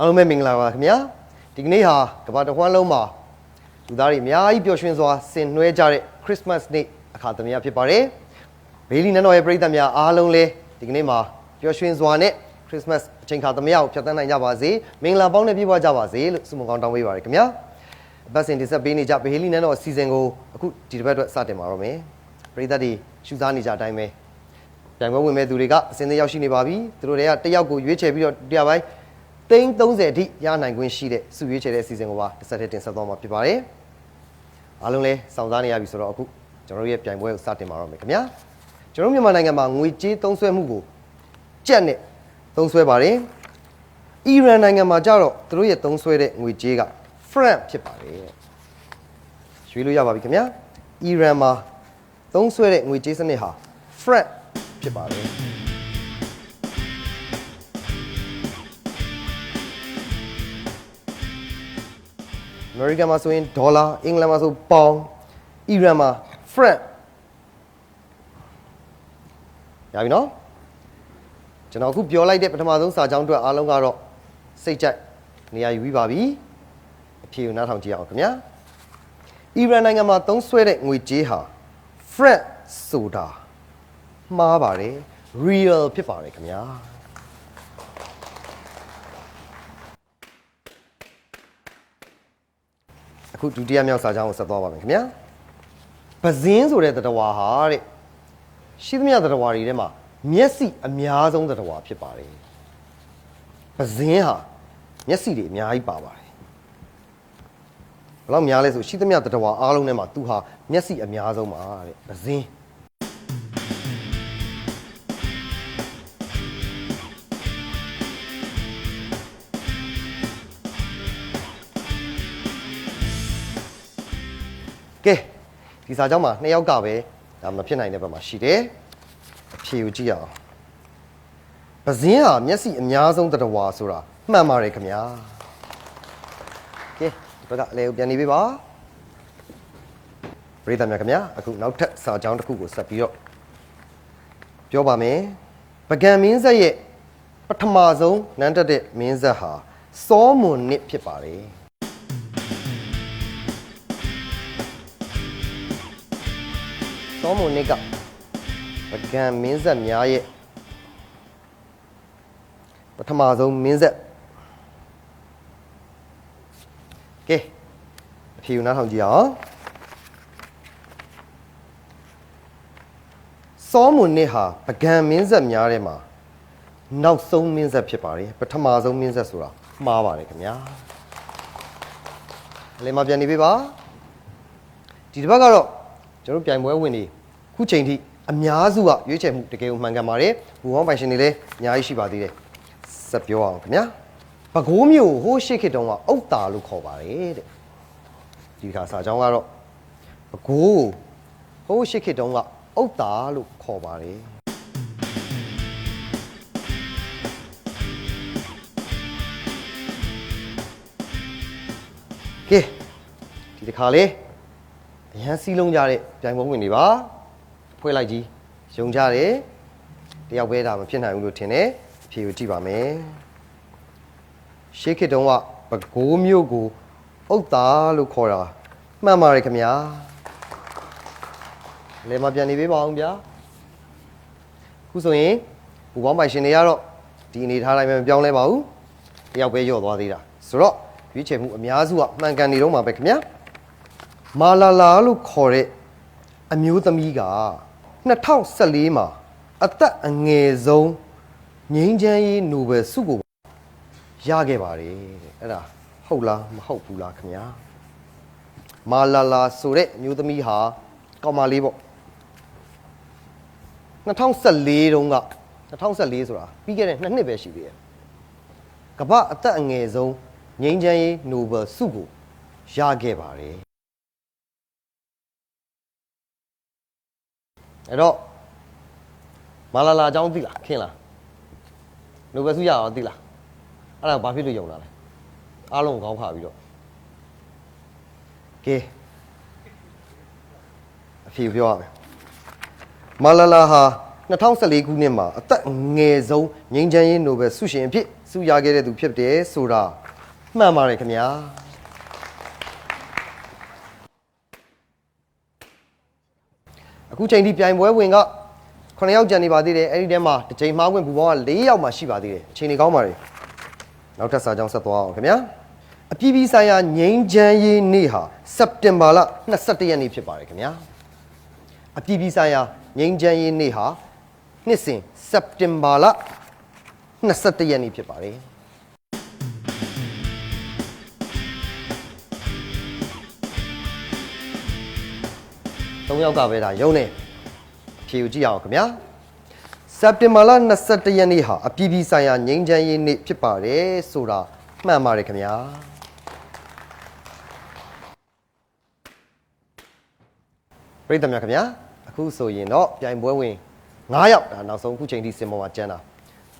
အားလုံးပဲမင်္ဂလာပါခင်ဗျာဒီကနေ့ဟာကမ္ဘာတစ်ဝန်းလုံးမှာလူသားတွေအများကြီးပျော်ရွှင်စွာဆင်နွှဲကြတဲ့ Christmas နေ့အခါသမယဖြစ်ပါတယ်ဘေးလီနန်းတော်ရဲ့ပရိသတ်များအားလုံးလည်းဒီကနေ့မှာပျော်ရွှင်စွာနဲ့ Christmas အချိန်ခါသမယကိုဖြတ်သန်းနိုင်ကြပါစေမင်္ဂလာပေါင်းနဲ့ပြည့်ဝကြပါစေလို့ဆုမွန်ကောင်းတောင်းပေးပါရခင်ဗျာအပတ်စဉ်တင်ဆက်ပေးနေကြဘေးလီနန်းတော်အစီအစဉ်ကိုအခုဒီတစ်ပတ်အတွက်စတင်ပါတော့မယ်ပရိသတ်တွေရှုစားနေကြအတိုင်းပဲတိုင်ပွဲဝင်မဲ့သူတွေကအစဉ်သင်းရောက်ရှိနေပါပြီသူတို့တွေကတစ်ယောက်ကိုရွေးချယ်ပြီးတော့တရားပိုင်း30အထိရနိုင်ခွင့်ရှိတဲ့စုရွေးချယ်တဲ့အစီအစဉ်ကိုပါတစ်ဆက်တည်းတင်ဆက်သွားမှာဖြစ်ပါတယ်အားလုံးလည်းစောင့်စားနေရပြီဆိုတော့အခုကျွန်တော်တို့ရဲ့ပြိုင်ပွဲကိုစတင်ပါတော့မယ်ခင်ဗျာကျွန်တော်မြန်မာနိုင်ငံမှာငွေကြေးသုံးစွဲမှုကိုကျပ်နဲ့သုံးစွဲပါတယ်အီရန်နိုင်ငံမှာကြတော့သူတို့ရဲ့သုံးစွဲတဲ့ငွေကြေးက franc ဖြစ်ပါတယ်ရွေးလို့ရပါပြီခင်ဗျာအီရန်မှာသုံးစွဲတဲ့ငွေကြေးစနစ်ဟာ franc ဖြစ်ပါတယ်အမေရိကန်မှာဆိုရင်ဒေါ်လာအင်္ဂလန်မှာဆိုပေါင်အီရန်မှာ franc ရပြီနော်ကျွန်တော်အခုပြောလိုက်တဲ့ပထမဆုံးစာကြောင်းအတွက်အားလုံးကတော့စိတ်ကြိုက်နေရာယူပြီးပါပြီအဖြေကိုနားထောင်ကြည့်အောင်ခင်ဗျာအီရန်နိုင်ငံမှာသုံးစွဲတဲ့ငွေကြေးဟာ franc ဆိုတာမှားပါတယ် real ဖြစ်ပါတယ်ခင်ဗျာအခုဒုတိယမြောက်စာကြောင်းကိုဆက်သွားပါမယ်ခင်ဗျာပဇင်းဆိုတဲ့သတ္တဝါဟာတဲ့ရှိသမျှသတ္တဝါတွေထဲမှာမျက်စိအများဆုံးသတ္တဝါဖြစ်ပါတယ်ပဇင်းဟာမျက်စိတွေအများကြီးပါပါတယ်ဘယ်လောက်များလဲဆိုရှိသမျှသတ္တဝါအားလုံးထဲမှာသူဟာမျက်စိအများဆုံးပါတဲ့ပဇင်းကဲဒီစာကြောင်းမှာ2ယောက်ကပဲဒါမဖြစ်နိုင်တဲ့ဘက်မှာရှိတယ်အဖြေကိုကြည့်ရအောင်ပဇင်းဟာမျက်စိအများဆုံးသတ္တဝါဆိုတာမှန်ပါတယ်ခင်ဗျာကဲဒီဘက်ကအလဲကိုပြန်နေပေးပါပရိသတ်များခင်ဗျာအခုနောက်ထပ်စာကြောင်းတစ်ခုကိုဆက်ပြီးတော့ပြောပါမယ်ပကံမင်းဆက်ရဲ့ပထမဆုံးနန်းတက်တဲ့မင်းဆက်ဟာစောမွန်နစ်ဖြစ်ပါတယ်စောမွန်နစ်ကပကံမင်းဆက်များရဲ့ပထမဆုံးမင်းဆက်ကဲအဖြေကိုနားထောင်ကြည့်အောင်စောမွန်နစ်ဟာပကံမင်းဆက်များထဲမှာနောက်ဆုံးမင်းဆက်ဖြစ်ပါတယ်ပထမဆုံးမင်းဆက်ဆိုတာမှားပါတယ်ခင်ဗျာအလင်းမပြန်နေပေးပါဒီတစ်ပတ်ကတော့ကျွန်တော်ပြိုင်ပွဲဝင်နေခုချိန်ထိအများစုကရွေးချယ်မှုတကယ်ကိုမှန်ကန်ပါတယ်ဘူဟောင်းပိုင်ရှင်တွေလည်းအများကြီးရှိပါသေးတယ်ဆက်ပြောအောင်ခင်ဗျာပဲခူးမြို့ဟိုးရှိခေတ်တုန်းကအုတ်တာလို့ခေါ်ပါတယ်တဲ့ဒီခါစာကြောင်းကတော့ပဲခူးဟိုးရှိခေတ်တုန်းကအုတ်တာလို့ခေါ်ပါတယ်ကဲဒီတစ်ခါလေးအရန်စီးလုံးကြတဲ့ပြိုင်ပွဲဝင်တွေပါဖွဲ့လိုက်ကြီးယုံကြတယ်တယောက်ပဲဒါမဖြစ်နိုင်ဘူးလို့ထင်တယ်ဖြေကိုကြည့်ပါမယ်ရှေးခေတ်တုန်းကပဲခူးမြို့ကိုအုတ်တာလို့ခေါ်တာမှန်ပါတယ်ခင်ဗျာလဲမပြန်နေပေးပါအောင်ဗျာခုဆိုရင်ဘူပေါင်းပိုင်ရှင်တွေကတော့ဒီအနေထားတိုင်းပဲမပြောင်းလဲပါဘူးတယောက်ပဲညော့သွားသေးတာဆိုတော့ရွေးချယ်မှုအများစုကမှန်ကန်နေတော့မှာပဲခင်ဗျာမာလာလာလို့ခေါ်တဲ့အမျိုးသမီးက2014မှာအသက်အငယ်ဆုံးငိမ်းချမ်းရေးနိုဘယ်ဆုကိုရခဲ့ပါတယ်အဲ့ဒါဟုတ်လားမဟုတ်ဘူးလားခင်ဗျာမာလာလာဆိုတဲ့အမျိုးသမီးဟာကောင်မလေးပေါ့2014တုန်းက2014ဆိုတာပြီးခဲ့တဲ့2နှစ်ပဲရှိသေးတယ်ကမ္ဘာအသက်အငယ်ဆုံးငိမ်းချမ်းရေးနိုဘယ်ဆုကိုရခဲ့ပါတယ်အဲ့တော့မာလာလာအကြောင်းသိလားခင်လားနိုဘယ်ဆုရအောင်သိလားအဲ့ဒါဘာဖြစ်လို့ယုံတာလဲအားလုံးခေါင်းခါပြီးတော့ကဲအဖြေပြောရမယ်မာလာလာဟာ2014 2014ခုနှစ်မှာအသက်ငယ်ဆုံးငြိမ်းချမ်းရေးနိုဘယ်ဆုရှင်အဖြစ်ဆုရခဲ့တဲ့သူဖြစ်တယ်ဆိုတာမှန်ပါတယ်ခင်ဗျာအခုချိန်ထိပြိုင်ပွဲဝင်က9ယောက်ကျန်နေပါသေးတယ်အဲ့ဒီထဲမှာတစ်ချိန်မှားဝင်ဘူပေါင်းက4ယောက်မှရှိပါသေးတယ်အချိန်ကြီးကောင်းပါလေနောက်ထပ်စာကြောင်းဆက်သွားအောင်ခင်ဗျာအပြည်ပြည်ဆိုင်ရာငြိမ်းချမ်းရေးနေ့ဟာစက်တင်ဘာလ21ရက်နေ့ဖြစ်ပါတယ်ခင်ဗျာအပြည်ပြည်ဆိုင်ရာငြိမ်းချမ်းရေးနေ့ဟာနှစ်စဉ်စက်တင်ဘာလ21ရက်နေ့ဖြစ်ပါတယ်3ယောက်ကပဲဒါရုံးနေဖြေယူကြည့်အောင်ခင်ဗျာစက်တင်ဘာလ21ရက်နေ့ဟာအပြည်ပြည်ဆိုင်ရာငြိမ်းချမ်းရေးနေ့ဖြစ်ပါတယ်ဆိုတာမှန်ပါတယ်ခင်ဗျာပြည်သူများခင်ဗျာအခုဆိုရင်တော့ပြိုင်ပွဲဝင်9ယောက်ဒါနောက်ဆုံးအခုချိန်ထိစင်ပေါ်မှာကျန်တာ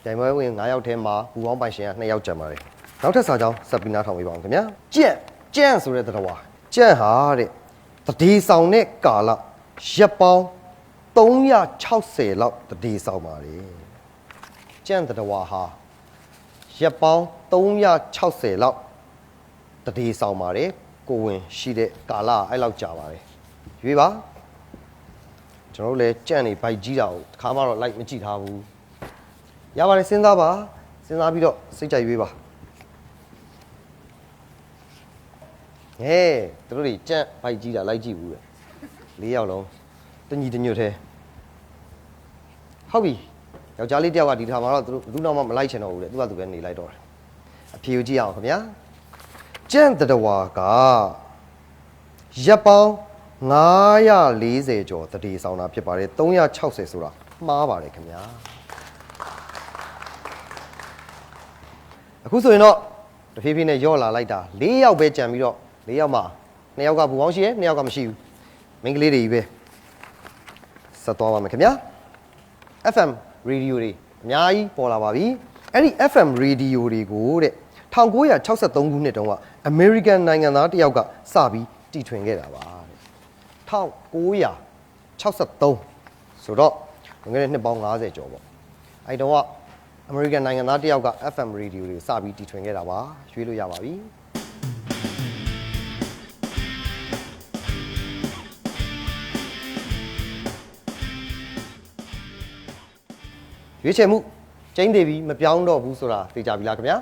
ပြိုင်ပွဲဝင်9ယောက်ထဲမှာဘူပေါင်းပိုင်ရှင်က2ယောက်ကျန်ပါတယ်နောက်ထပ်စာကြောင်းဆက်ပြီးနားထောင်ပေးပါဦးခင်ဗျာကြံ့ဆိုတဲ့တရားကြံ့ဟာတဲ့တတိဆောင်တဲ့ကာလရက်ပေါင်း360လောက်တတိဆောင်ပါလေကြံ့တရားဟာရက်ပေါင်း360လောက်တတိဆောင်ပါတယ်ကိုဝင်ရှိတဲ့ကာလအဲ့လောက်ကြာပါတယ်ရွေးပါကျွန်တော်တို့လည်းကြံ့နေဘိုက်ကြီးတာကိုတစ်ခါမှတော့ like မကြည့်ထားဘူးရပါတယ်စဉ်းစားပါစဉ်းစားပြီးတော့စိတ်ကြိုက်ရွေးပါဟဲ့သူတို့တွေကြံ့ဘိုက်ကြီးတာလိုက်ကြည့်ဘူးလေ4ယောက်လုံးတညီတညွတ်သေးဟုတ်ပြီယောက်ျားလေးတယောက်ကဒီထားမှာတော့သူတို့ဘူးတော့မှမလိုက်ချင်တော့ဘူးလေသူကသူပဲနေလိုက်တော့တယ်အဖြေကိုကြည့်အောင်ခင်ဗျာကြံ့တဝါကရပ်ပေါင်း940ကျော်တတိဆောင်တာဖြစ်ပါတယ်360ဆိုတာမှားပါတယ်ခင်ဗျာအခုဆိုရင်တော့တဖြည်းဖြည်းနဲ့ယော့လာလိုက်တာ4ယောက်ပဲကြံပြီးတော့4ယောက်မှာ2ယောက်ကဘူပေါင်းရှိတယ်2ယောက်ကမရှိဘူးမိန်းကလေးတွေကြီးပဲဆက်သွားပါမယ်ခင်ဗျာ FM radio တွေအများကြီးပေါ်လာပါပြီအဲ့ဒီ FM radio တွေကိုတဲ့1963ခုနှစ်တုန်းက American နိုင်ငံသားတစ်ယောက်ကစပြီးတီထွင်ခဲ့တာပါ1963ဆိုတော့ငွေနဲ့နှစ်ပေါင်း90ကျော်ပေါ့အဲ့တော့ American နိုင်ငံသားတယောက်က FM radio တွေစပြီးတီထွင်ခဲ့တာပါရွေးလို့ရပါပြီရွေးချယ်မှုကျင်းသေးပြီမပြောင်းတော့ဘူးဆိုတာသိကြပြီလားခင်ဗျာ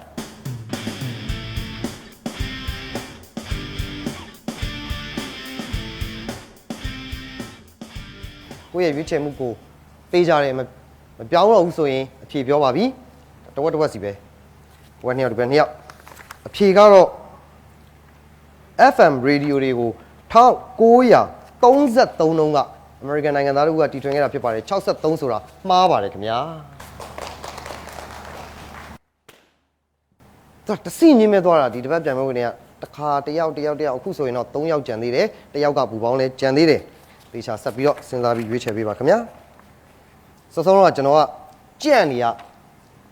ကိုယ့်ရဲ့ရွေးချယ်မှုကိုပေးကြတယ်မပြောင်းတော့ဘူးဆိုရင်အဖြေပြောပါပြီတဝက်စီပဲဝက်2ယောက်ဒီဘက်2ယောက်အဖြေကတော့ FM radio တွေကို1933တုန်းက American နိုင်ငံသားတို့ကတီထွင်ခဲ့တာဖြစ်ပါတယ်63ဆိုတာမှားပါတယ်ခင်ဗျာတစီမြင်မဲ့သွားတာဒီတစ်ပတ်ပြန်မဲ့ဝင်တွေကတခါတယောက်အခုဆိုရင်တော့3ယောက်ကြံသေးတယ်တယောက်ကဘူပေါင်းလဲကြံသေးတယ်တေချာဆက်ပြီးတော့စဉ်းစားပြီးရွေးချယ်ပေးပါခင်ဗျာစောစောတော့ကျွန်တော်ကကြံ့နေရ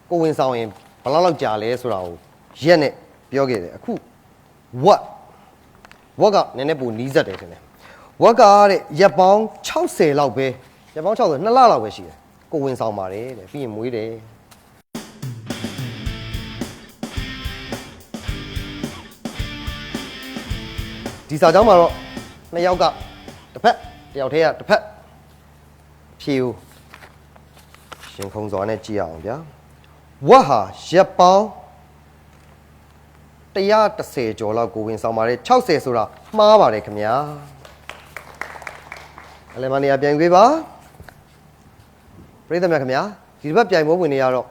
ကိုဝင်ဆောင်ရင်ဘယ်လောက်ကြာလဲဆိုတာကိုရက်နဲ့ပြောခဲ့တယ်အခုဝက်ကနည်းနည်းပိုနီးစက်တယ်ထင်တယ်ဝက်ကတဲ့ရက်ပေါင်း60လောက်ပဲရက်ပေါင်း60 2လလောက်ပဲရှိတယ်ကိုဝင်ဆောင်ပါတယ်တဲ့ပြီးရင်မွေးတယ်ဒီစာကြောင်းမှာတော့2ယောက်ကတစ်ဖက်တစ်ယောက်တည်းကတစ်ဖက်ဖြေဦးရှင်ခုံစွာနဲ့ကြည့်အောင်ဗျာဝက်ဟာရက်ပေါင်း130ကျော်လောက်ကိုဝင်ဆောင်ပါတယ်60ဆိုတာမှားပါတယ်ခင်ဗျာအလယ်မနေရာပြန်ရွေးပါပြည်သူများခင်ဗျာဒီတစ်ပတ်ပြိုင်ပွဲဝင်နေရတော့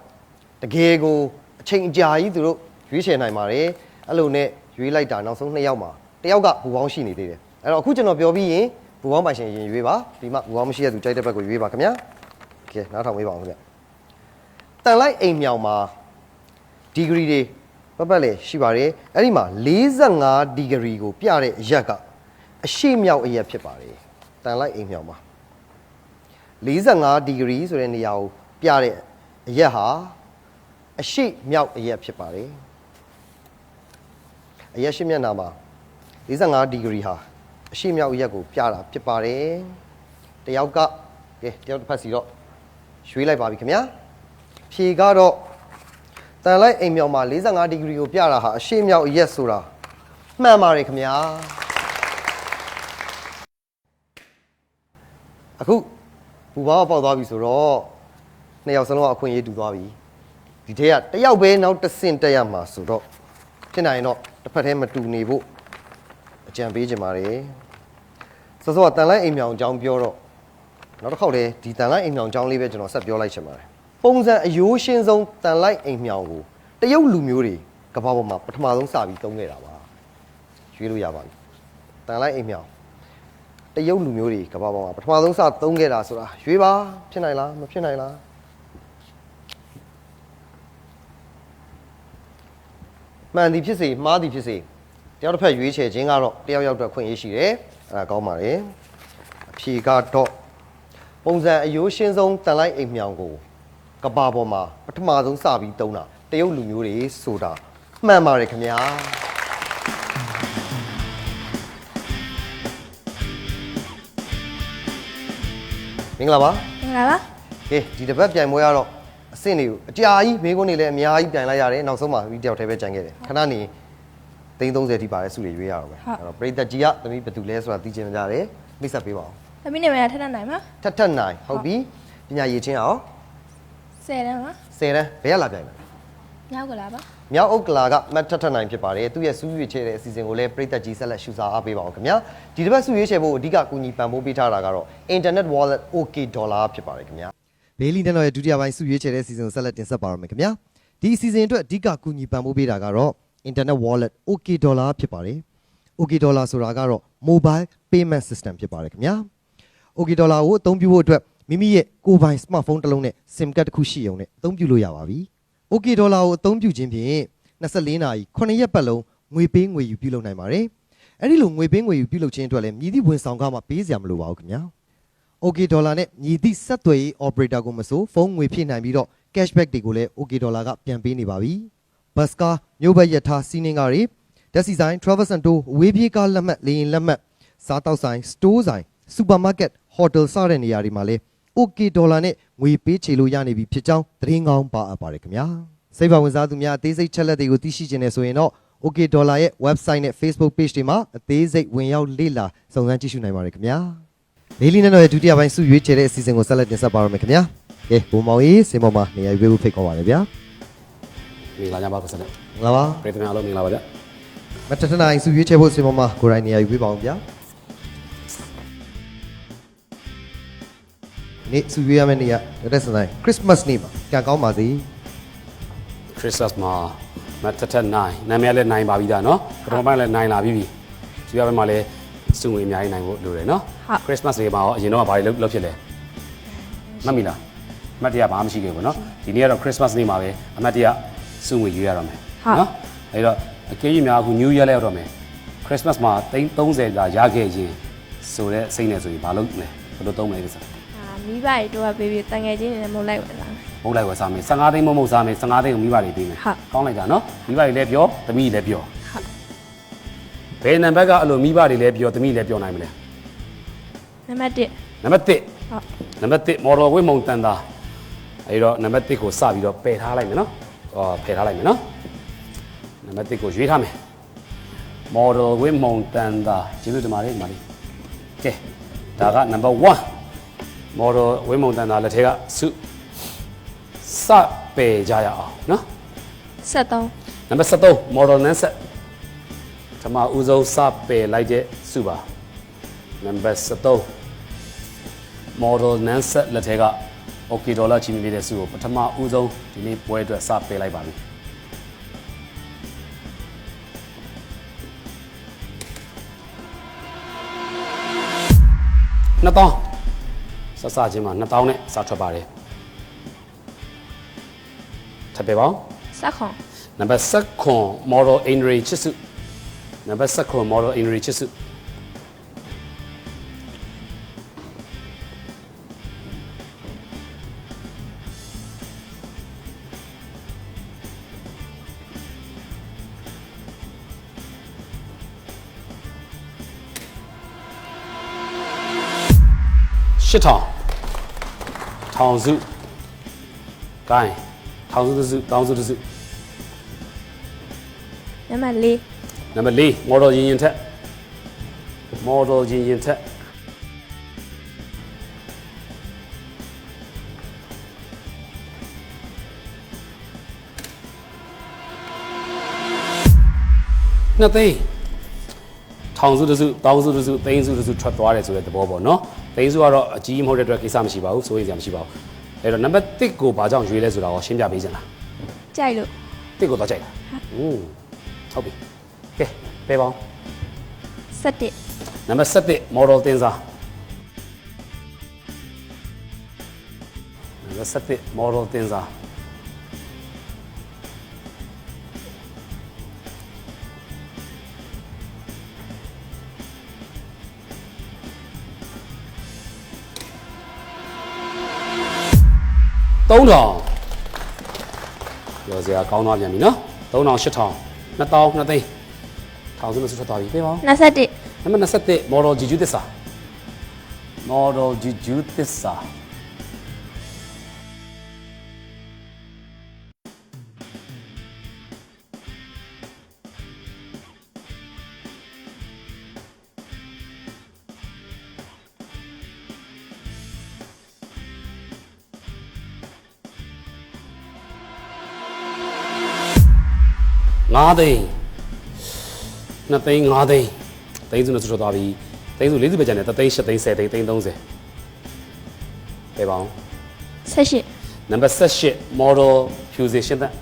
တကယ်ကိုအချိန်အကြာကြီးသူတို့ရွေးချယ်နိုင်ပါတယ်အဲ့လိုနဲ့ရွေးလိုက်တာနောက်ဆုံး2ယောက်မှာ1ယောက်ကဘူပေါင်းရှိနေသေးတယ်အဲ့တော့အခုကျွန်တော်ပြောပြီးရင်ဘူပေါင်းပိုင်ရှင်ရင်ရွေးပါဒီမှာဘူပေါင်းမရှိတဲ့သူကြိုက်တဲ့ဘက်ကိုရွေးပါခင်ဗျာโอเคနားထောင်ပေးပါအောင်ခင်ဗျာတန်လိုက်အိမ်မြောင်မှာဒီဂရီတွေပတ်လေရှိပါတယ်အဲ့ဒီမှာ45ဒီဂရီကိုပြတဲ့အရက်ကအရှိမြောက်အရက်ဖြစ်ပါတယ်တန်လိုက်အိမ်မြောင်မှာ45ဒီဂရီဆိုတဲ့နေရာကိုပြတဲ့အရက်ဟာအရှိမြောက်အရက်ဖြစ်ပါတယ်အရက်ရှိမျက်နှာမှာ45ဒီဂရီဟာအရှိမြောက်အရက်ကိုပြတာဖြစ်ပါတယ်တယောက်ကကဲတယောက်တစ်ဖက်စီတော့ ရွေးလိုက်ပါပြီခင်ဗျာဖြေကတော့တန်လိုက်အိမ်မြောင်မှာ45ဒီဂရီကိုပြတာဟာအရှိမြောက်ရက်ဆိုတာမှန်ပါတယ်ခင်ဗျာအခုဘူဘာပေါက်သွားပြီဆိုတော့နှစ်ယောက်စလုံးအခွင့်အရေးတူသွားပြီဒီထဲကတစ်ယောက်ပဲနောက်တစ်ဆင့်တက်ရမှာဆိုတော့ဖြစ်နိုင်တော့တစ်ဖက်တည်းမတူနေဖို့အကြံပေးခြင်းပါတယ်စောစောကတန်လိုက်အိမ်မြောင်အကြောင်းပြောတော့နောက်တစ်ခေါက်တည်းဒီတန်လိုက်အိမ်မြောင်အကြောင်းလေးပဲကျွန်တော်ဆက်ပြောလိုက်ချင်ပါတယ်ပုံစံအယိုးရှင်းဆုံးတန်လိုက်အိမ်မြောင်ကိုတရုတ်လူမျိုးတွေကမ္ဘာပေါ်မှာပထမဆုံးစပြီးသုံးခဲ့တာပါရွေးလို့ရပါပြီတန်လိုက်အိမ်မြောင်တရုတ်လူမျိုးတွေကမ္ဘာပေါ်မှာပထမဆုံးစသုံးခဲ့တာဆိုတာရွေးပါဖြစ်နိုင်လားမဖြစ်နိုင်လားမှန်သည်ဖြစ်စေမှားသည်ဖြစ်စေတယောက်တစ်ဖက်ရွေးချယ်ခြင်းကတော့တယောက်ယောက်အတွက်ခွင့်ရရှိတယ်အဲ့ဒါကောင်းပါတယ်အဖြေကတော့ပုံစံအယိုးရှင်းဆုံးတန်လိုက်အိမ်မြောင်ကိုကဘာပေါ်မှာပထမဆုံးစပြီးသုံးတာတရုတ်လူမျိုးတွေဆိုတာမှန်ပါတယ်ခင်ဗျာမင်္ဂလာပါမင်္ဂလာပါဟေးဒီတစ်ပတ်ပြိုင်ပွဲကတော့အဆင့်တွေကိုအကြာကြီးမေးခွန်းတွေလည်းအများကြီးပြိုင်လိုက်ရတယ်နောက်ဆုံးမှာဒီတယောက်တည်းပဲကြံခဲ့တယ်ခဏနေ330ထိပါတဲ့စုတွေရွေးရတော့ပဲအဲ့တော့ပရိသတ်ကြီးကသမီးဘယ်သူလဲဆိုတာသိချင်ကြတယ်မိတ်ဆက်ပေးပါဦးသမီးနာမည်ကထက်နိုင်ပါထက်နိုင်ဟုတ်ပြီပညာရည်ချင်းအောင်10တန်းပါ10တန်းဘယ်ကလာပြိုင်လဲမြောက်ကလာပါမြောက်ဥက္ကလာကမတ်ထက်နိုင်ဖြစ်ပါတယ်သူရဲ့စုရွေးချယ်တဲ့အစီအစဉ်ကိုလည်းပရိသတ်ကြီးဆက်လက်ရှုစားအားပေးပါအောင်ခင်ဗျာဒီတစ်ပတ်စုရွေးချယ်ဖို့အဓိကကူညီပံ့ပိုးပေးထားတာကတော့ Internet Wallet OK Dollar ဖြစ်ပါတယ်ခင်ဗျာဘေလီနဲ့တော့ရဲ့ဒုတိယပိုင်းစုရွေးချယ်တဲ့အစီအစဉ်ကိုဆက်လက်တင်ဆက်ပါရမယ်ခင်ဗျာဒီအစီအစဉ်အတွက်အဓိကကူညီပံ့ပိုးပေးတာကတော့ Internet Wallet OK Dollar ဖြစ်ပါတယ် OK Dollar ဆိုတာကတော့ Mobile Payment System ဖြစ်ပါတယ်ခင်ဗျာ OK Dollar ကိုအသုံးပြုဖို့အတွက်မိမိရဲ့ကိုယ်ပိုင် smartphone တစ်လုံးနဲ့ SIM card တစ်ခုရှိုံနဲ့အသုံးပြုလို့ရပါပြီOK Dollar ကိုအသုံးပြုခြင်းဖြင့်24နာရီ9ရက်ပတ်လုံးငွေပေးငွေယူပြုလုပ်နိုင်ပါတယ်အဲ့ဒီလိုငွေပေးငွေယူပြုလုပ်ခြင်းအတွက်လည်းမြည်သည့်ဝန်ဆောင်ခမှပေးစရာမလိုပါဘူးခင်ဗျာOK Dollar နဲ့မြည်သည့်ဆက်သွယ်ရေး operator ကိုမဆိုဖုန်းငွေဖြည့်နိုင်ပြီးတော့ cashback တွေကိုလည်း OK Dollar ကပြန်ပေးနေပါပြီဘတ်စကားမြို့ဘက်ရထားစီးနှင်းကားတွေဓာတ်ဆီဆိုင် Travel Center အဝေးပြေးကားလက်မှတ်လေယာဉ်လက်မှတ်စားတောက်ဆိုင် store ဆိုင် supermarket hotel စတဲ့နေရာတွေမှာလည်းOK Dollar နဲ့ငွေပေးချေလို့ရနေပြီဖြစ်ကြောင်းသတင်းကောင်းပါအပ်ပါတယ်ခင်ဗျာစိတ်ပါဝင်စားသူများအသေးစိတ်ချက်လက်တွေကိုသိရှိခြင်းနဲ့ဆိုရင်တော့ OK Dollar ရဲ့ website နဲ့ Facebook page တွေမှာအသေးစိတ်ဝင်ရောက်လေ့လာစုံစမ်းကြည့်ရှုနိုင်ပါတယ်ခင်ဗျာလေးလီနဲ့တော့ရဲ့ဒုတိယပိုင်းစုရွေးချယ်တဲ့အစီအစဉ်ကိုဆက်လက်တင်ဆက်ပါရမယ်ခင်ဗျာကဲဘုံမောင်ကြီးစင်ပေါ်မှာနေရာယူပေးဖို့ဖိတ်ခေါ်ပါတယ်ဗျာမင်္ဂလာညပါကိုဆက်လက်မင်္ဂလာပါပရိသတ်များအားလုံးမင်္ဂလာပါဗျာမတထနိုင်စုရွေးချယ်ဖို့စင်ပေါ်မှာကိုယ်တိုင်နေရာယူပေးပါအောင်ဗျာနေ့စုရွေးရမယ့်နေ့ကတက်စနိုင် Christmas နေ့မှာကြံကောင်းပါစေ Christmas မှာမတ်ထက်နိုင်နာမည်လည်းနိုင်ပါပြီဒါနော်ပထမပိုင်းလည်းနိုင်လာပြီဒီဘက်မှာလည်းစုငွေအများကြီးနိုင်ဖို့လိုတယ်နော် Christmas တွေမှာအရင်တော့ဘာတွေလုပ်ဖြစ်လဲမှတ်မိလားအမှတ်တရဘာမှမရှိခဲ့ဘူးနော်ဒီနေ့ကတော့ Christmas နေ့မှာပဲအမှတ်တရစုငွေယူရတော့မယ်နော်အဲ့တော့အကေးကြီးများအခု New Year လဲရောက်တော့မယ် Christmas မှာ30ကရခဲ့ခြင်းဆိုတဲ့စိတ်နဲ့ဆိုရင်ဘာလုပ်လဲဘယ်လိုသုံးမလဲဒီစားမိဘတွေတော့ပေးပြီးတန်ငယ်ချင်းတွေနဲ့မုတ်လိုက်ပါလားမုတ်လိုက်ဝယ်စားမယ်15သိန်းမုတ်စားမယ်15သိန်းကိုမိဘတွေပေးမယ်ကောင်းလိုက်တာနော်မိဘတွေလည်းပြောသမီးလည်းပြောဘယ်နံပါတ်ကအဲ့လိုမိဘတွေလည်းပြောသမီးလည်းပြောနိုင်မလဲနံပါတ်1နံပါတ်1ဟုတ်နံပါတ်1မော်တော်ဝင်းမုံတန်တာအဲ့တော့နံပါတ်1ကိုစပြီးတော့ပယ်ထားလိုက်မယ်နော်ဖယ်ထားလိုက်မယ်နော်နံပါတ်1ကိုရွေးထားမယ်မော်တော်ဝင်းမုံတန်တာကျေးဇူးတင်ပါတယ်ဒီမှာလေးကဲဒါကနံပါတ်1မော်တော်ဝင်းမုံတန်တာလက်ထဲကစုစပယ်ကြရအောင်နော်73နံပါတ်73မော်တော်နန်းဆက်ပထမဦးဆုံးစပယ်လိုက်တဲ့စုပါနံပါတ်73မော်တော်နန်းဆက်လက်ထဲက OK Dollar ချီးမြှင့်ပေးတဲ့စုကိုပထမဦးဆုံးဒီနေ့ပွဲအတွက်စပယ်လိုက်ပါပြီ2000ဆက်စချင်းမှာ2000နဲ့စထွက်ပါတယ်ထပ်ပေးပါဦး9နံပါတ်9 model Inri ချစ်စုနံပါတ်9 model Inri ချစ်စု8000ထောင်စု ကိုင်းထောင်စုတစ်စုတောင်းစုတစ်စု နံပါတ်4 နံပါတ်4 model ရင်ထက် model ရင်ထက်နှစ်သိန်းထောင်စုတစ်စုတောင်းစုတစ်စုသိန်းစုတစ်စုထွက်သွားတယ်ဆိုတဲ့သဘောပေါ့နော်သိန်းစုကတော့အကြီးမဟုတ်တဲ့အတွက်ကိစ္စမရှိပါဘူးစိုးရိမ်စရာမရှိပါဘူးအဲ့တော့နံပါတ်1ကိုဘာကြောင့်ရွေးလဲဆိုတာကိုရှင်းပြပေးစမ်းလား ကြိုက်လို့ 1ကိုတော့ကြိုက်တာဟုတ်ပြီကဲပေးပါဦး 7 နံပါတ်7 model တင်စားနံပါတ်7 model တင်စား3000ပြောစရာကောင်းသွားပြန်ပြီနော်3000 8000 2000 2သိန်းထောင်စုလို့ဆက်သွားပြီပေးပါဦး 21 နံပါတ်21 model Juju သစ္စာ model Juju သစ္စာ9သိန်း2သိန်း5သိန်းသိန်းစုနဲ့ဆွတ်သွားပြီသိန်းစု40ပဲကျန်တယ်3သိန်း8သိန်း10သိန်း330ပေးပါဦး 18 နံပါတ်18 model fusion သက်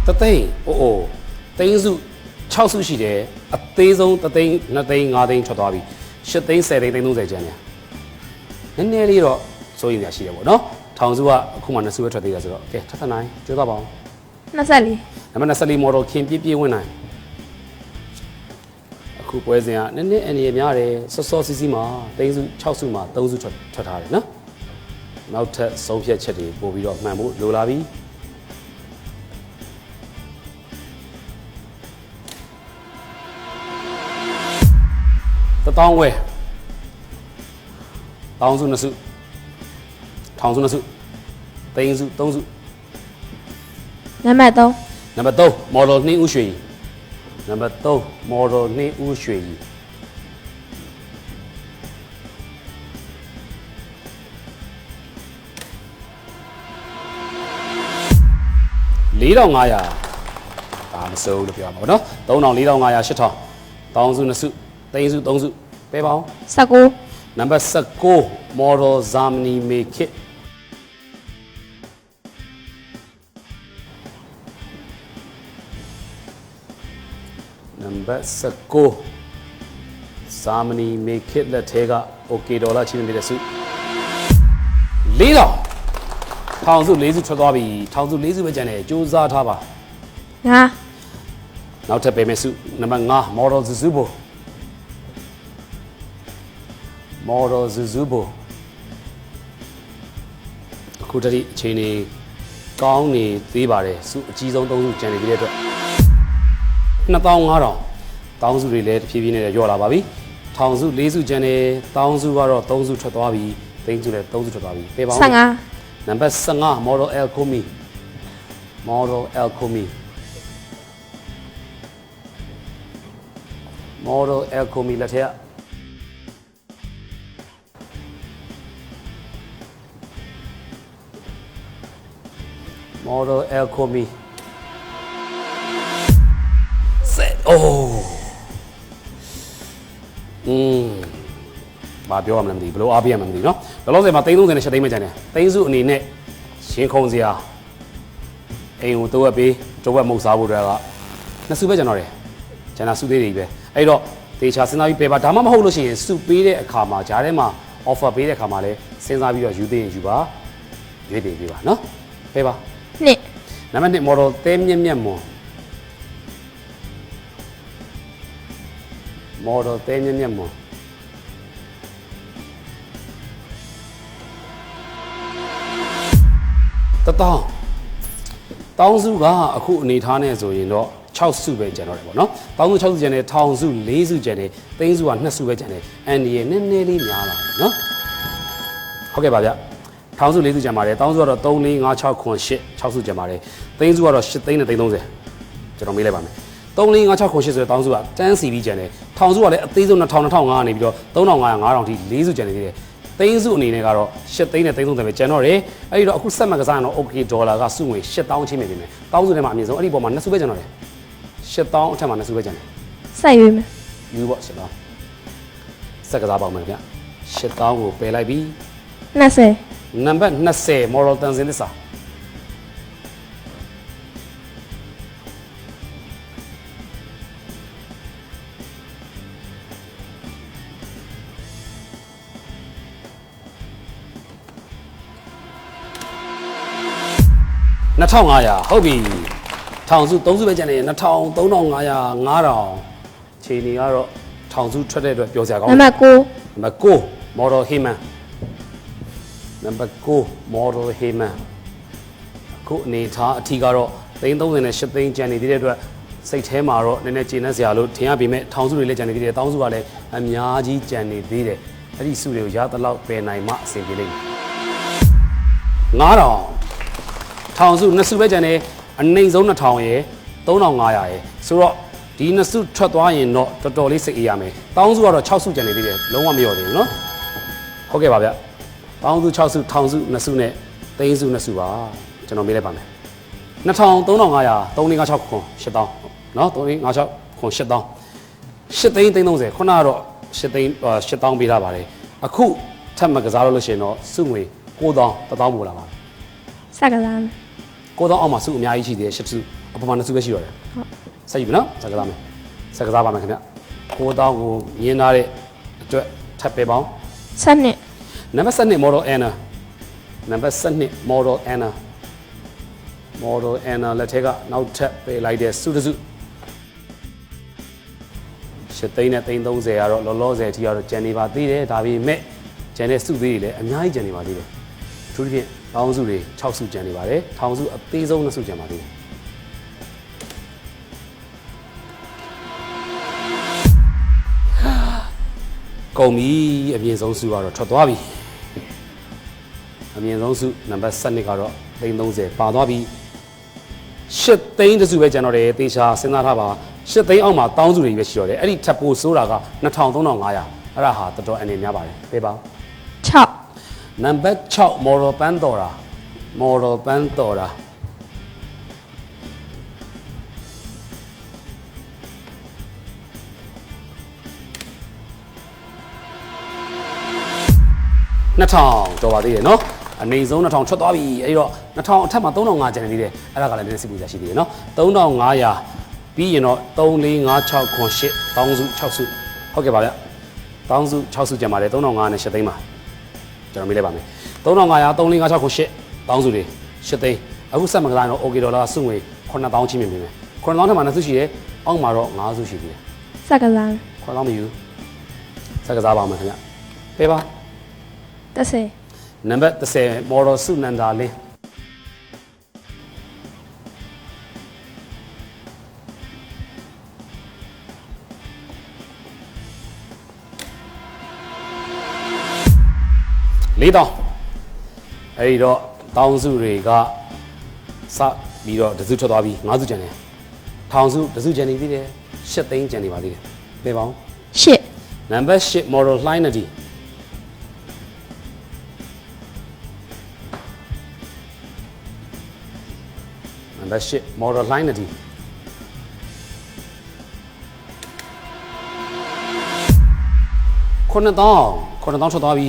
တသိန်းအိုးသိန်းစု6စုရှိတယ်အသေးဆုံး3သိန်း2သိန်း5သိန်းထွက်သွားပြီ8သိန်း10သိန်း330ကျန်တယ်နည်းနည်းလေးတော့စိုးရိမ်ရရှိတယ်ပေါ့နော်ထောင်စုကအခုမှ2စုပဲထွက်သေးတယ်ဆိုတော့ကဲထပ်ထပ်နိုင်ကြိုးစားပါအောင် 24 နံပါတ်24 model ခင်ပြည့်ပြည့်ဝင်နိုင်အခုပွဲစဉ်ကနည်းနည်းအနေရများတယ်စောစောစီးစီးမှာသိန်းစု6စုမှာ3စုထွက်ထားတယ်နော်နောက်ထပ်ဆုံးဖြတ်ချက်တွေပို့ပြီးတော့မှန်ဖို့လိုလာပြီ1000ဝဲတောင်းစု2စုထောင်စု2စုသိန်းစု3စု နံပါတ်3 နံပါတ်3 model 2ဦးရွှေနံပါတ်3 model 2ဦးရွှေ4500ဒါမစိုးလို့ပြောမှာပေါ့နော်3000 4500 8000တောင်းစု2စုသိန်းစု3စုပေးပါဦး 19 နံပါတ်19 model Zamni make it နံပါတ်19 Zamni make it လက်ထဲက okay ဒေါ်လာချင်းနေတဲ့စု4000ထောင်စု4စုထွက်သွားပြီထောင်စု4စုပဲကျန်တယ်စူးစမ်းထားပါ 5 နောက်ထပ်ပေးမယ်စုနံပါတ်5 model Zuzubo model Zuzubo အခုတည်းအချိန်ကြီးကောင်းနေသေးပါတယ်စုအကြီးဆုံး3စုကျန်နေပြီတဲ့အတွက်2500တောင်းစုတွေလည်းတဖြည်းဖြည်းနဲ့ရော့လာပါပြီထောင်စု4စုကျန်နေတောင်းစုကတော့3စုထွက်သွားပြီသိန်းစုလည်း3စုထွက်သွားပြီပေးပါဦး 15 နံပါတ်15 model El Komi model El Komi model El Komi လက်ထက်model El Komi set oh ဘာပြောရမလဲမသိဘူးဘလို့အားပေးရမလဲမသိဘူးเนาะဘယ်လို့ဆိုမှာ330နဲ့7သိန်းပဲကျန်တယ်သိန်းစုအနေနဲ့ရှင်းခုံစရာအိမ်ကိုတဝက်ပေးတဝက်မုတ်စားဖို့အတွက်ကနှစ်စုပဲကျန်တော့တယ်ကျန်တာစုသေးတွေပဲအဲ့တော့တေချာစဉ်းစားပြီးပေးပါဒါမှမဟုတ်လို့ရှိရင်စုပေးတဲ့အခါမှာဂျားထဲမှာ offer ပေးတဲ့အခါမှာလည်းစဉ်းစားပြီးတော့ယူသေးရင်ယူပါရွေးသေးပေးပါเนาะပေးပါနှစ် နံပါတ်1 model တဲမြက်မြက်မွန် model တဲမြက်မြက်မွန်1000 တောင်းစုကအခုအနေထားနဲ့ဆိုရင်တော့6စုပဲကျန်တော့တယ်ပေါ့နော်တောင်းစု6စုကျန်တယ်ထောင်စု4စုကျန်တယ်သိန်းစုက2စုပဲကျန်တယ်အန်ဒီရဲ့နည်းနည်းလေးများလာတယ်နော်ဟုတ်ကဲ့ပါဗျထောင်စု4စုကျန်ပါတယ်တောင်းစုကတော့3 4 5 6 9 8 6စုကျန်ပါတယ်သိန်းစုကတော့8သိန်းနဲ့သိန်း30ကျွန်တော်မေးလိုက်ပါမယ်3 4 5 6 9 8ဆိုတဲ့တောင်းစုကတန်းစီပြီးကျန်တယ်ထောင်စုကလည်းအသေးဆုံး2000 2005ကနေပြီးတော့3500 5000ထိ4စုကျန်နေသေးတယ်သိန်းစုအနေနဲ့ကတော့8သိန်းနဲ့သိန်း30ပဲကျန်တော့တယ်အဲ့ဒီတော့အခုဆက်မှတ်ကစားရင်တော့ okay ဒေါ်လာကစုငွေ8000ချင်းပဲပြင်မယ်တောင်းစုထဲမှာအမြင့်ဆုံးအဲ့ဒီပေါ်မှာ2စုပဲကျန်တော့တယ်8000အထက်မှာ2စုပဲကျန်တယ် စိုက်ရွေးမယ် ယူပေါ့8000ဆက်ကစားပေါင်းမယ်ဗျ8000ကိုပယ်လိုက်ပြီ20နံပါတ်20 moral တန်စင်သစ္စာ2500ဟုတ်ပြီထောင်စု3စုပဲကျန်နေ2000 3500 5000ခြေနေကတော့ထောင်စုထွက်တဲ့အတွက်ပြောစရာကောင်း နံပါတ်9 နံပါတ်9 model Heyman နံပါတ်9 model Heyman ခုအနေထားအထီးကတော့330နဲ့8သိန်းကျန်နေသေးတဲ့အတွက်စိတ်ထဲမှာတော့နည်းနည်းကျေနပ်စရာလို့ထင်ရပေမဲ့ထောင်စုတွေလည်းကျန်နေသေးတယ်တောင်းစုကလည်းအများကြီးကျန်နေသေးတယ်အဲ့ဒီစုတွေကိုရသလောက်ပယ်နိုင်မှအဆင်ပြေလိမ့်မယ်9000ထောင်စု2စုပဲကျန်နေအနှိမ့်ဆုံး2000ရယ်3500ရယ်ဆိုတော့ဒီ2စုထွက်သွားရင်တော့တော်တော်လေးစိတ်အေးရမယ်တောင်းစုကတော့6စုကျန်နေသေးတယ်လုံးဝမလျော့သေးဘူးเนาะဟုတ်ကဲ့ပါဗျတောင်းစု6စုထောင်စု2စုနဲ့သိန်းစု2စုပါကျွန်တော်မေးလိုက်ပါမယ်2000 3500 3456ခွန်8000เนาะ3456ခွန်8000 8သိန်း30ခုနကတော့8သိန်း8000ပေးထားပါတယ်အခုထပ်မကစားလို့ရှိရင်တော့စုငွေ9000 1000ပို့လာပါ စက်ကစားမယ် 9000အောက်မှာစုအများကြီးရှိသေးတယ်8စုအပမာ2စုပဲရှိတော့တယ်ဟုတ် ဆက်ယူပြီနော်စက်ကစားမယ်စက်ကစားပါမယ်ခင်ဗျ9000ကိုမြင်ထားတဲ့အတွက်ထပ်ပေးပါအောင် 7 နံပါတ်7 model Anna နံပါတ်7 model Anna model Anna လက်ထက်ကနောက်ထပ်ပေးလိုက်တဲ့စုတစု8သိန်းနဲ့330ကတော့လောလောဆယ်အထိကတော့ကျန်နေပါသေးတယ်ဒါပေမဲ့ကျန်တဲ့စုသေးတွေလည်းအများကြီးကျန်နေပါသေးတယ်အထူးသဖြင့်တောင်းစုတွေ6စုကျန်နေပါတယ်ထောင်စုအသေးဆုံး2စုကျန်ပါသေးတယ်ကုန်ပြီအမြင့်ဆုံးစုကတော့ထွက်သွားပြီအမြင့်ဆုံးစုနံပါတ်7ကတော့330ပါသွားပြီ8သိန်းတစုပဲကျန်တော့တယ်တေချာစဉ်းစားထားပါ8သိန်းအောက်မှာတောင်းစုတွေပဲရှိတော့တယ်အဲ့ဒီထပ်ပိုဆိုတာက2000 3500အဲ့ဒါဟာတော်တော်အနေများပါတယ်ပေးပါ6နံပါတ်6 model Pandora model Pandora 2000တော်ပါသေးတယ်เนาะအနေဆုံး2000ထွက်သွားပြီအဲ့တော့2000အထက်မှာ3500ကျန်နေသေးတယ်အဲ့ဒါကလည်းနည်းနည်းစိတ်ပူစရာရှိသေးတယ်เนาะ3500ပြီးရင်တော့3 4 5 6 9 8တောင်းစု6စုဟုတ်ကဲ့ပါဗျတောင်းစု6စုကျန်ပါတယ်3500နဲ့8သိန်းပါကျွန်တော်မေးလိုက်ပါမယ်3500 3 4 5 6 9 8တောင်းစုတွေ8သိန်းအခုဆက်မကစားတော့ okay ဒေါ်လာစုငွေ9000ချင်းမြင်ပြီမယ်9000ထက်မှာ2စုရှိတယ်အောက်မှာတော့5စုရှိသေးတယ် စက်ကစားမယ် 9000မယူစက်ကစားပါမယ်ခင်ဗျပေးပါ30 နံပါတ်30 model စုနန္ဒာလင်း4000အဲ့ဒီတော့တောင်းစုတွေကစပြီးတော့တစုထွက်သွားပြီး5စုကျန်တယ်ထောင်စုတစုကျန်နေသေးတယ်8သိန်းကျန်နေပါသေးတယ်ပေးပါဦး8နံပါတ်8 model လှိုင်းနဒီနံပါတ်8 model လှိုင်းနဒီ9000ထွက်သွားပြီ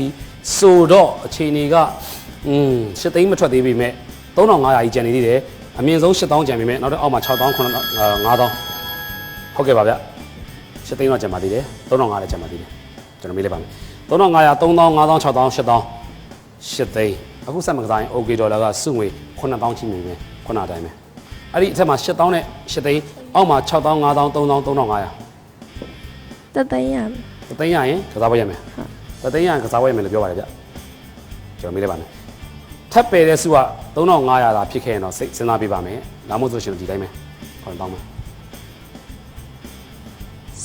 ဆိုတော့အခြေအနေက8သိန်းမထွက်သေးပေမဲ့3500ကြီးကျန်နေသေးတယ်အမြင့်ဆုံး8000ကျန်ပေမဲ့နောက်တော့အောက်မှာ6000 9000 5000ဟုတ်ကဲ့ပါဗျ8သိန်းတော့ကျန်ပါသေးတယ်3500လည်းကျန်ပါသေးတယ်ကျွန်တော်မေးလိုက်ပါမယ်3500 3000 5000 6000 8000 8သိန်းအခုဆက်မကစားရင် okay ဒေါ်လာကစုငွေ9000ချင်းမြင်မယ်ခုနအတိုင်းပဲအဲ့ဒီအထက်မှာ8000နဲ့8သိန်းအောက်မှာ6000 5000 3000 3500တသိန်းရမယ်တသိန်းရရင်ကစားပွဲရမယ်တသိန်းရရင်ကစားပွဲရမယ်လို့ပြောပါတယ်ဗျကျွန်တော်မေးလိုက်ပါမယ်ထ ထပ်ပယ်တဲ့စုက3500သာဖြစ်ခဲ့ရင်တော့စိတ်စဉ်းစားပြပါမယ်ဒါမှမဟုတ်ဆိုရှင်ဒီတိုင်းပဲခေါင်းတောင်းမယ်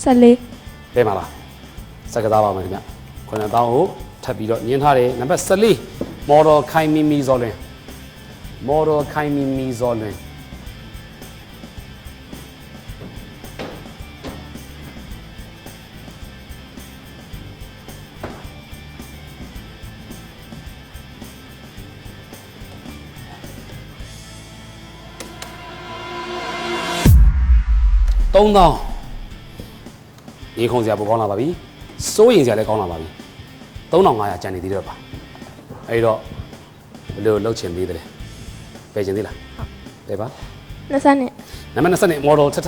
14 ပဲမလားစက်ကစားပါမယ်ခင်ဗျခေါင်းတောင်းကိုထပ်ပြီးတော့ညှင်းထားတယ်နံပါတ်14 model ခိုင်မီမီဇော်လွင် model ခိုင်မီမီဇော်လွင်3000ရေခုံစရာပိုကောင်းလာပါပြီစိုးရင်စရာလည်းကောင်းလာပါပြီ3500ကျန်နေသေးတော့ပါအဲ့တော့ဘယ်လိုလှုပ်ချင်သေးတယ်ပယ်ချင်သေးလားဟုတ်တယ်ပါ20နှစ် နံပါတ်20 model ထက်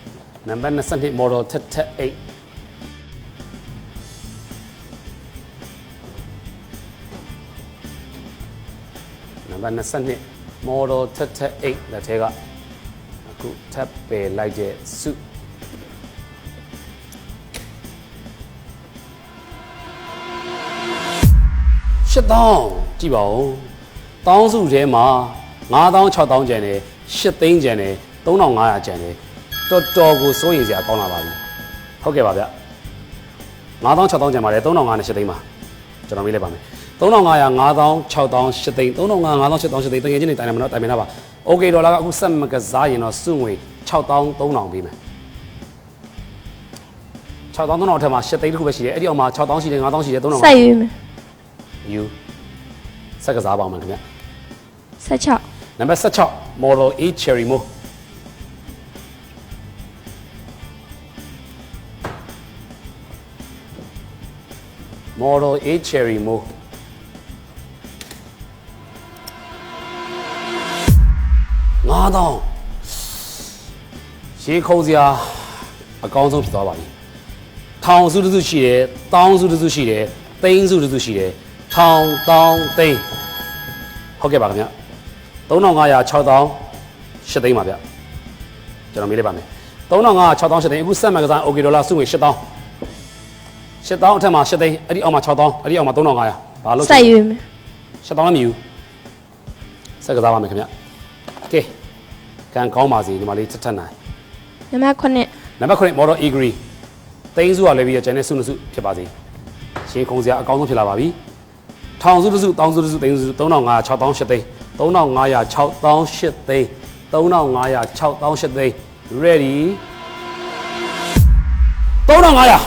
8နံပါတ်20 model ထက်8နံပါတ်20 model ထက်8လက်ထဲကအခုထပ်ပယ်လိုက်တဲ့စု8000ကြည့်ပါဦးတောင်းစုထဲမှာ9000 6000ကျန်တယ်8သိန်းကျန်တယ်3500ကျန်တယ်တော်တော်ကိုစိုးရိမ်စရာကောင်းလာပါပြီဟုတ်ကဲ့ပါဗျ9000 6000ကျန်ပါတယ်3500နဲ့8သိန်းပါကျွန်တော်မေးလိုက်ပါမယ်3500 9000 6000 8သိန်း3500 9000 8000 8သိန်းတကယ်ချင်းနေတိုင်တယ်မနော်တိုင်မနာပါโอเคဒေါ်လာကအခုဆက်မကစားရင်တော့စုငွေ6300ပေးမယ်6300ထက်မှာ8သိန်းတစ်ခုပဲရှိတယ်အဲ့ဒီအောက်မှာ6000ရှိတယ်9000ရှိတယ်3500 ဆက်ရွေးမယ် ယူစက်ကစားပါမယ်ခင်ဗျ16 နံပါတ်16 model A cherry mo model A cherry mo 9000ရေခုံစရာအကောင်းဆုံးဖြစ်သွားပါပြီထောင်စုတစ်စုရှိတယ်တောင်းစုတစ်စုရှိတယ်သိန်းစုတစ်စုရှိတယ်ထောင်တောင်းသိန်းဟုတ်ကဲ့ပါခင်ဗျ3500 6000 8သိန်းပါဗျကျွန်တော်မေးလိုက်ပါမယ်3500 6000 8သိန်းအခုဆက်မကစားโอเคဒေါ်လာစုငွေ8000 8000အထက်မှာ8သိန်းအဲ့ဒီအောက်မှာ6000အဲ့ဒီအောက်မှာ3500ဘာလို့ဆက်ရွေးမယ်8000လည်းမယူဆက်ကစားပါမယ်ခင်ဗျကဲကန်ကောင်းပါစေဒီမှာလေးထပ်နိုင်နံပါတ်9နံပါတ်9 model agree သိန်းစုကလည်းပြီးတော့ကျန်တဲ့စုနှစ်စုဖြစ်ပါစေရှင်းခုံစရာအကောင်းဆုံးဖြစ်လာပါပြီထောင်စုတစ်စုတောင်းစုတစ်စုသိန်းစု3500 6000 8သိန်း3500 6000 8သိန်း3500 6000 8သိန်း ready 3500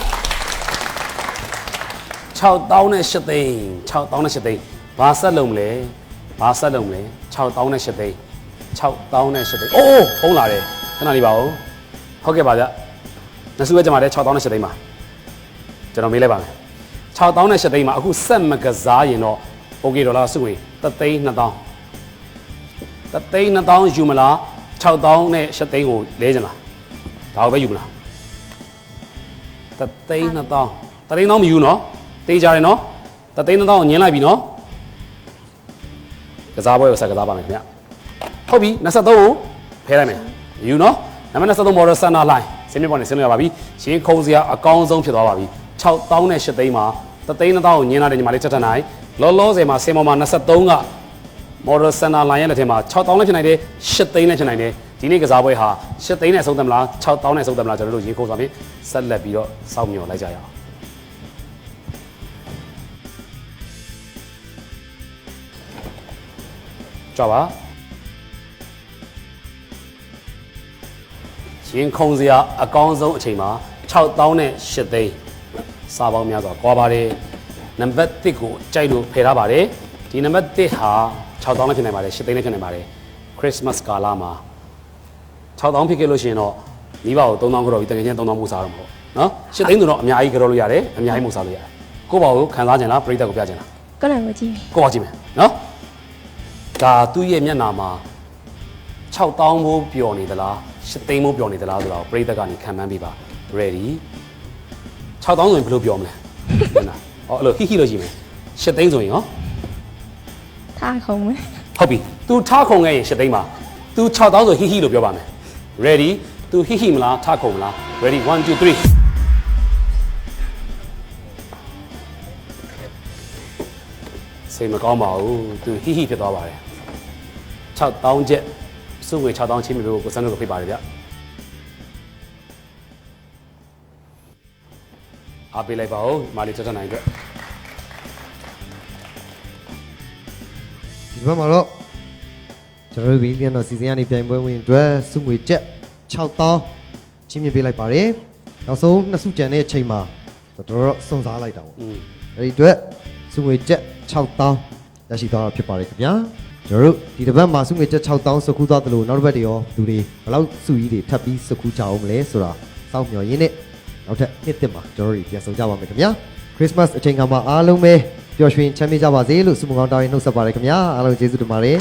6000နဲ့8သိန်း6000နဲ့8သိန်းဘာဆက်လုံးမလဲဘာဆက်လုံးမလဲ6000နဲ့8သိန်း6000နဲ့8သိန်းအိုးဖုံးလာတယ်ခဏလေးပါဦးဟုတ်ကဲ့ပါဗျနှစုပဲကြမှာတယ်6000နဲ့8သိန်းပါကျွန်တော်မေးလိုက်ပါမယ်6000နဲ့8သိန်းမှာအခုဆက်မကစားရင်တော့โอเคဒေါ်လာစုငွေ3,200,000 3,200,000ယူမလား6000နဲ့8သိန်းကိုလဲကြလားဒါကိုပဲယူမလား3,200,000 3,000မယူနော်တေးကြတယ်နော်3,200,000ကိုညင်းလိုက်ပြီနော်ကစားပွဲကိုဆက်ကစားပါမယ်ခင်ဗျဟုတ်ပြီ23ကိုဖဲလိုက်မယ်ယူနော်နံပါတ်23 model center line စင်းမြပေါ်နေဆင်းလို့ရပါပြီရှင်းခုံစရာအကောင်းဆုံးဖြစ်သွားပါပြီ6000နဲ့8သိန်းမှာ3,200,000ကိုညင်းလာတဲ့ညီမလေးထထနိုင်လောလောဆယ်မှာစင်ပေါ်မှာ23က model center line ရဲ့လက်ထဲမှာ6000လည်းဖြစ်နိုင်တယ်8သိန်းလည်းဖြစ်နိုင်တယ်ဒီနေ့ကစားပွဲဟာ8သိန်းနဲ့ဆုံးသက်မလား6000နဲ့ဆုံးသက်မလားကျွန်တော်တို့ရင်ခုံသွားပြီဆက်လက်ပြီးတော့စောင့်မျှော်လိုက်ကြရအောင်ကြပါရင်ခုံစရာအကောင်းဆုံးအချိန်မှာ6000နဲ့8သိန်းစားပေါင်းများစွာကွာပါတယ်နံပါတ်1ကိုကြိုက်လို့ဖယ်ထားပါတယ်ဒီနံပါတ်1ဟာ6000လည်းဖြစ်နိုင်ပါတယ်8သိန်းလည်းဖြစ်နိုင်ပါတယ်ခရစ်စမတ်ကာလာမှာ6000ဖြစ်ခဲ့လို့ရှိရင်တော့မိဘကို3000ကြော်ပြီးတကယ်ချင်း3000မို့စားတော့မဟုတ်နော်8သိန်းဆိုတော့အများကြီးကြော်လို့ရတယ်အများကြီးမို့စားလို့ရတယ်ကိုယ့်ဘာကိုခံစားကြင်လားပရိသတ်ကိုပြကြင်လားကိုယ်လည်းကြည့်ကိုယ့်ဘာကြည့်မယ်နော်ဒါသူ့ရဲ့မျက်နှာမှာ6000မို့ပျော်နေသလား8သိန်းမို့ပျော်နေသလားဆိုတော့ပရိသတ်ကနေခံမှန်းပြီးပါ ready 6000ဆိုရင်ဘယ်လိုပြောမလဲမျက်နှာဟောအဲ့လိုဟိဟိလို့ရှိမယ်8သိန်းဆိုရင်ရောထားခုံမယ်ဟုတ်ပြီ तू ထားခုံခဲ့ရင်8သိန်းပါ तू 6000ဆိုဟိဟိလို့ပြောပါမယ် ready तू ဟိဟိမလားထားခုံမလား ready 1 2 3စ စိတ်မကောင်းပါဘူးသူဟိဟိဖြစ်သွားပါတယ်6000ကျပ်စုငွေ6000ချင်းမျိုးကိုစန်းတို့ဖိတ်ပါတယ်ဗျအားပေးလိုက်ပါဦးမာလီတက်တက်နိုင်အတွက် ဒီဘက်မှာတော့ကျွန်တော်တို့ဘီလီယံတော်စီစဉ်ရနေပြိုင်ပွဲဝင်အတွက်စုငွေကျပ်6000ချင်းမြင့်ပေးလိုက်ပါတယ်နောက်ဆုံးနှစ်စုကြံတဲ့အချိန်မှာတော်တော်စွန့်စားလိုက်တာပေါ့အဲဒီအတွက်စုငွေကျပ်6000ရရှိသွားတာဖြစ်ပါတယ်ခင်ဗျာကျွန်တော်တို့ဒီတစ်ပတ်မှာစုငွေကျပ်6000စုခုသွားသလိုနောက်တစ်ပတ်တွေရောသူတွေဘယ်လောက်စုကြီးတွေထပ်ပြီးစုခုကြအောင်မလဲဆိုတာစောင့်မျှော်ရင်းနဲ့နောက်ထပ်နှစ်သက်မှာကျွန်တော်တို့ပြန်ဆောင်ကြပါမယ်ခင်ဗျာခရစ်စမတ်အချိန်ခါမှာအားလုံးပဲပျော်ရွှင်ချမ်းမြေ့ကြပါစေလို့ဆုမွန်ကောင်းတောင်းရင်နှုတ်ဆက်ပါတယ်ခင်ဗျာအားလုံးကျေးဇူးတင်ပါတယ်